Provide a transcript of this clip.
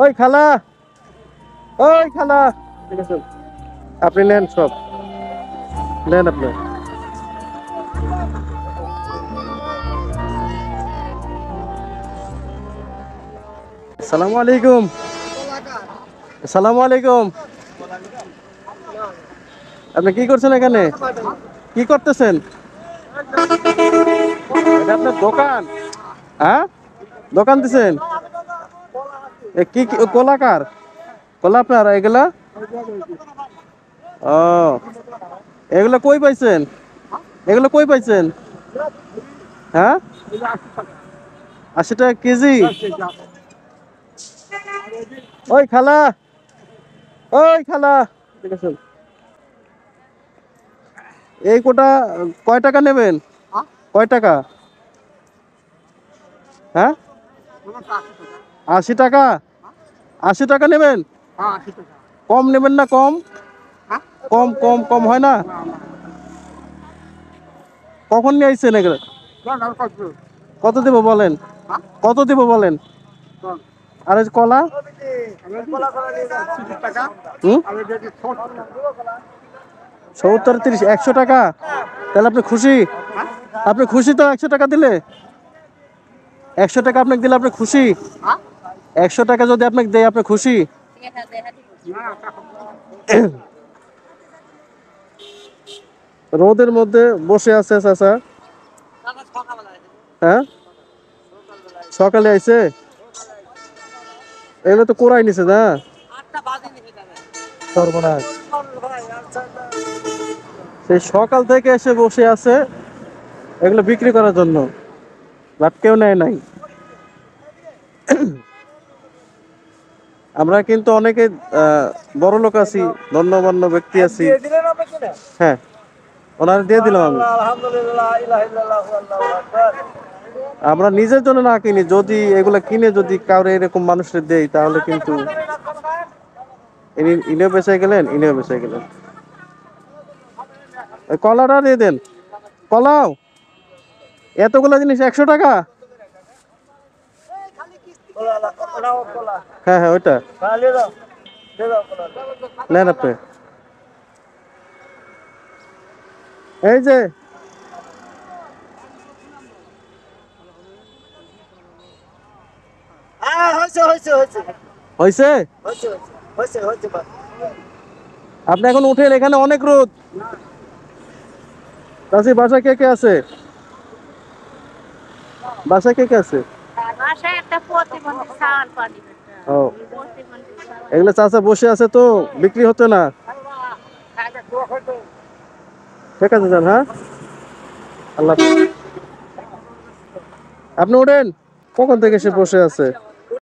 ওই খালা, ওই খালা, ঠিক আছে আপনি নেন, সব নেন আপনি। আসসালামু আলাইকুম। আসসালামু আলাইকুম। আপনি কি করছেন এখানে? কি করতেছেন? এটা আপনার দোকান? হ্যাঁ, দোকান দিছেন? কি কোলাকার? কোলা আপনার এগুলা? ও, এগুলো কই পাইছেন? এগুলো কই পাইছেন? হ্যাঁ, 80 টাকা কেজি? ওই খালা, ওই খালা, ঠিক আছে। এই কোটা কয় টাকা নেবেন? কয় টাকা? হ্যাঁ, 80 টাকা? 80 টাকা নেবেন? কম নেবেন না? কম কম কম কম হয় না? কখন নিয়ে আইছেন এগুলো? কত দিব বলেন? কত দিব বলেন? আর এই কলা? হুম, 70 30, 100 টাকা? তাহলে আপনি খুশি? আপনি খুশি তো 100 টাকা দিলে? 100 টাকা আপনাকে দিলে আপনি খুশি? 100 টাকা যদি আপনাকে দেয় আপনি খুশি? রোদের মধ্যে বসে আছে চাচা। হ্যাঁ, সকালে আইছে? এগুলো তো কোরাই নিছে না? সর্বনাশ, সেই সকাল থেকে এসে বসে আছে এগুলো বিক্রি করার জন্য, বাট কেউ নেয় নাই। আমরা কিন্তু অনেকে বড় লোক আছি, গণ্যমান্য ব্যক্তি আছি। হ্যাঁ, ওনারা দিয়ে দিলাম আমি। আমরা নিজের জন্য না কিনি, যদি এগুলা কিনে যদি কাউরে এরকম মানুষের দেই তাহলে কিন্তু ইনিও বেঁচে গেলেন, ইনিও বেঁচে গেলেন। ওই কলাটা দিয়ে দেন। কলাও এতগুলো জিনিস 100 টাকা? হ্যাঁ হ্যাঁ, ওইটা নেন আপনি। এই যে হয়েছে, আপনি এখন উঠেন, এখানে অনেক রোদ। চাচি, বাসায় কে কে আছে? বাসায় কে কে আছে? ও, এগুলো চাচা বসে আছে তো বিক্রি হতো না। ঠিক আছে যান, হ্যাঁ, আল্লাহ হাফেজ। আপনি উঠেন, কখন থেকে সে বসে আছে?